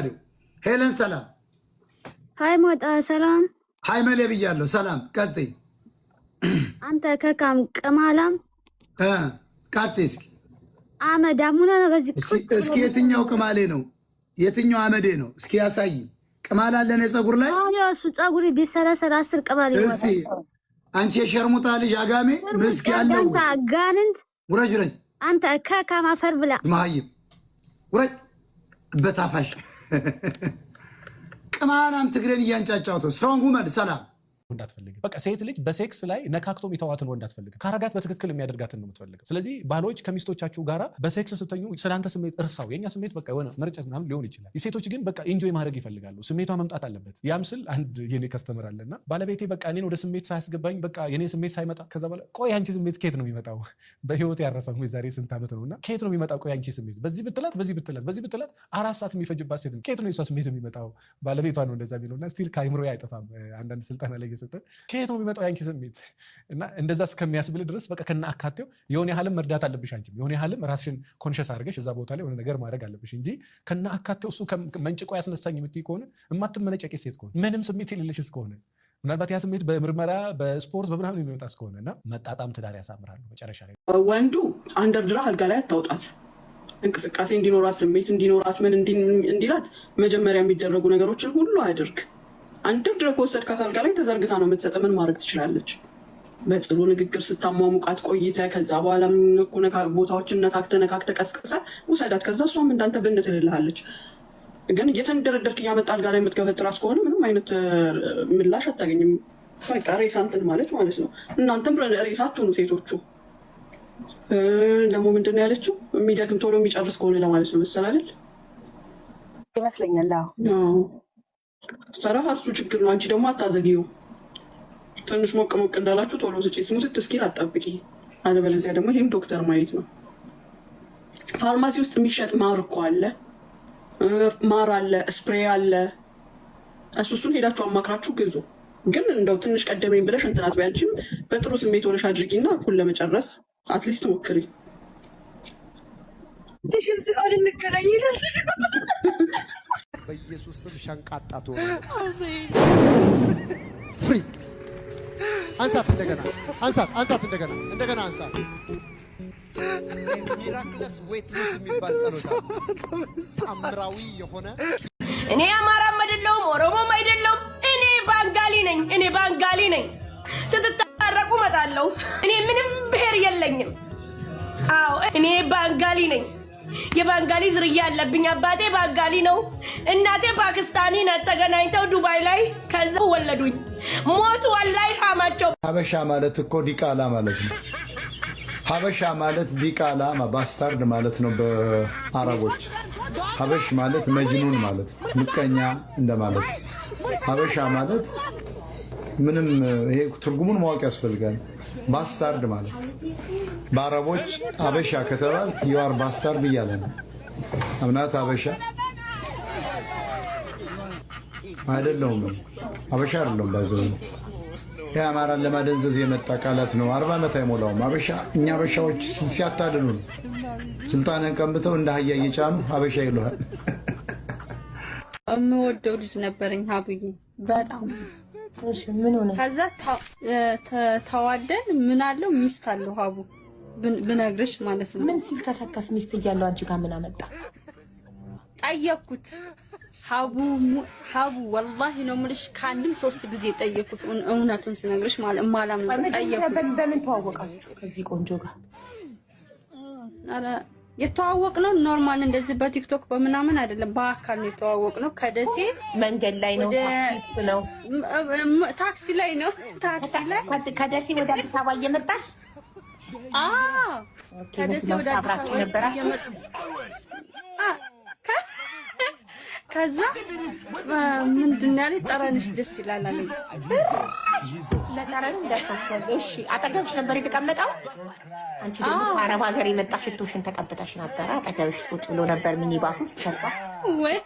ነጋዴው ሄለን ሰላም ሃይ ሞጣ ሰላም ሃይ መሌ ብያለሁ ሰላም ቀጥይ አንተ ከካም ቅማላም ቀጥይ እስኪ አመዳሙና ነው በዚህ እስኪ የትኛው ቅማሌ ነው የትኛው አመዴ ነው እስኪ ያሳይ ቅማል አለ ነው ፀጉር ላይ አዎ እሱ ፀጉር ቢሰራሰር 10 ቅማል ይወጣል እስቲ አንቺ የሸርሙጣ ልጅ አጋሜ ምስኪ ያለው አንተ አጋንንት ውረጅ አንተ ከካም አፈር ብላ ማይም ውረጅ በታፋሽ ቅማላም ትግሬን እያንጫጫውቶ ስትሮንግ ውመን ሰላም እንዳትፈልግ በቃ ሴት ልጅ በሴክስ ላይ ነካክቶ የሚተዋትን ወንድ አትፈልግ ካረጋት በትክክል የሚያደርጋትን ነው የምትፈልገው ስለዚህ ባሎች ከሚስቶቻችሁ ጋራ በሴክስ ስተኙ ስላንተ ስሜት እርሳው የኛ ስሜት በቃ የሆነ መርጨት ምናምን ሊሆን ይችላል የሴቶች ግን በቃ ኢንጆይ ማድረግ ይፈልጋሉ ስሜቷ መምጣት አለበት ያም ስል አንድ የኔ ከስተመር አለና ባለቤቴ በቃ እኔን ወደ ስሜት ሳያስገባኝ በቃ የኔ ስሜት ሳይመጣ ከዛ በኋላ ቆይ አንቺ ስሜት ከየት ነው የሚመጣው በህይወት ያረሰው ዛሬ ስንት ዓመት ነውና ከየት ነው የሚመጣው ቆይ አንቺ ስሜት በዚህ ብትላት 4 ሰዓት የሚፈጅባት ሴት ከየት ነው የሷ ስሜት የሚመጣው ባለቤቷ ነው እንደዛ ቢለውና ስቲል ካይምሮ አይጠፋም አንዳንድ ስልጣና ላይ እየሰጠ ከየት ነው የሚመጣው ያንቺ ስሜት እና እንደዛ እስከሚያስብል ድረስ በቃ ከናአካቴው የሆነ ያህልም መርዳት አለብሽ አንቺ የሆነ ያህልም ራስሽን ኮንሽስ አድርገሽ እዛ ቦታ ላይ የሆነ ነገር ማድረግ አለብሽ እንጂ ከናአካቴው እሱ መንጭቆ ያስነሳኝ የምትይ ከሆነ የማትመነጨቂ ሴት ከሆነ ምንም ስሜት የሌለሽ ከሆነ ምናልባት ያ ስሜት በምርመራ በስፖርት በምናምን የሚመጣ እስከሆነ እና መጣጣም ትዳር ያሳምራሉ መጨረሻ ላይ ወንዱ አንደርድራ አልጋ ላይ አታውጣት እንቅስቃሴ እንዲኖራት ስሜት እንዲኖራት ምን እንዲላት መጀመሪያ የሚደረጉ ነገሮችን ሁሉ አድርግ አንደርድራ ከወሰድካት አልጋ ላይ ተዘርግታ ነው የምትሰጥ ምን ማድረግ ትችላለች በጥሩ ንግግር ስታሟሙቃት ቆይተ ከዛ በኋላ ቦታዎችን ነካክተ ቀስቅሰ ውሰዳት ከዛ እሷም እንዳንተ ብን ትልልሃለች ግን እየተንደረደርክ እያመጣ አልጋ ላይ የምትገፈጥራት ከሆነ ምንም አይነት ምላሽ አታገኝም በቃ ሬሳ እንትን ማለት ነው እናንተም ሬሳ አትሆኑ ሴቶቹ ደግሞ ምንድን ነው ያለችው የሚደክም ቶሎ የሚጨርስ ከሆነ ለማለት ነው መሰል አይደል ይመስለኛል ሰራህ እሱ ችግር ነው አንቺ ደግሞ አታዘጊው ትንሽ ሞቅ እንዳላችሁ ቶሎ ስጪ ስሙት እስኪል አጠብቂ አለበለዚያ ደግሞ ይህም ዶክተር ማየት ነው ፋርማሲ ውስጥ የሚሸጥ ማር እኮ አለ ማር አለ ስፕሬይ አለ እሱን ሄዳችሁ አማክራችሁ ግዙ ግን እንደው ትንሽ ቀደመኝ ብለሽ እንትናት ቢያንቺም በጥሩ ስሜት ሆነሽ አድርጊና እኩል ለመጨረስ አትሊስት ሞክሪ እሺም ሲኦል እንገናኝ ይላል በኢየሱስ ስም ሸንቃጣቱ ፍሪ አንሳት እንደገና አንሳት ሚራክለስ ዌት ሉስ የሚባል ጸሎት ሳምራዊ የሆነ እኔ አማራም አይደለሁም ኦሮሞም አይደለሁም እኔ ባንጋሊ ነኝ ስትታረቁ እመጣለሁ እኔ ምንም ብሔር የለኝም አዎ እኔ ባንጋሊ ነኝ የባንጋሊ ዝርያ ያለብኝ አባቴ ባንጋሊ ነው እናቴ ፓኪስታኒ ናት ተገናኝተው ዱባይ ላይ ከዛ ወለዱኝ ሞቱ ወላይ ራማቸው ሀበሻ ማለት እኮ ዲቃላ ማለት ነው ሀበሻ ማለት ዲቃላ ባስታርድ ማለት ነው በአረቦች ሀበሽ ማለት መጅኑን ማለት ምቀኛ እንደማለት ሀበሻ ማለት ምንም ይሄ ትርጉሙን ማወቅ ያስፈልጋል ባስታርድ ማለት በአረቦች ሀበሻ ከተባል ዩአር ባስታርድ እያለ ነው አምናት ሀበሻ አይደለሁም ሀበሻ አይደለሁም ባይዘው የአማራን ለማደንዘዝ የመጣ ቃላት ነው 40 ዓመት አይሞላውም ሀበሻ እኛ ሀበሻዎች ሲያታድሉ ስልጣንን ቀምተው እንደ አህያ እየጫኑ ሀበሻ ይሉሃል የምወደው ልጅ ነበረኝ ሀቡዬ በጣም እሺ ምን ሆነ ከዛ ተዋደን ምን አለው ሚስት አለው ሀቡ ብነግርሽ ማለት ነው ምን ሲል ከሰከስ ሚስት እያለው አንቺ ጋር ምን አመጣ ጠየቅኩት ሀቡ ወላሂ ነው የምልሽ ከአንድም 3 ጊዜ ጠየቅኩት እውነቱን ስነግርሽ ማለት ማላም ጠየቅኩት በምን ተዋወቃችሁ ከዚህ ቆንጆ ጋር አረ የተዋወቅነው ኖርማል እንደዚህ በቲክቶክ በምናምን አይደለም በአካል ነው የተዋወቅነው ከደሴ መንገድ ላይ ነው ታክሲ ላይ ነው ከደሴ ወደ አዲስ አበባ እየመጣሽ ከደሴ ወደ አዲስ አበባ እየመጣሽ ከዛ ምንድን ነው ያለኝ ጠረንሽ ደስ ይላል አለኝ ለጠረን እንደሰፈው እሺ አጠገብሽ ነበር የተቀመጠው አንቺ ደግሞ አረብ ሀገር የመጣሽ ሽቶሽን ተቀብተሽ ነበር አጠገብሽ ቁጭ ብሎ ነበር ሚኒባስ ውስጥ ከዛ ወይ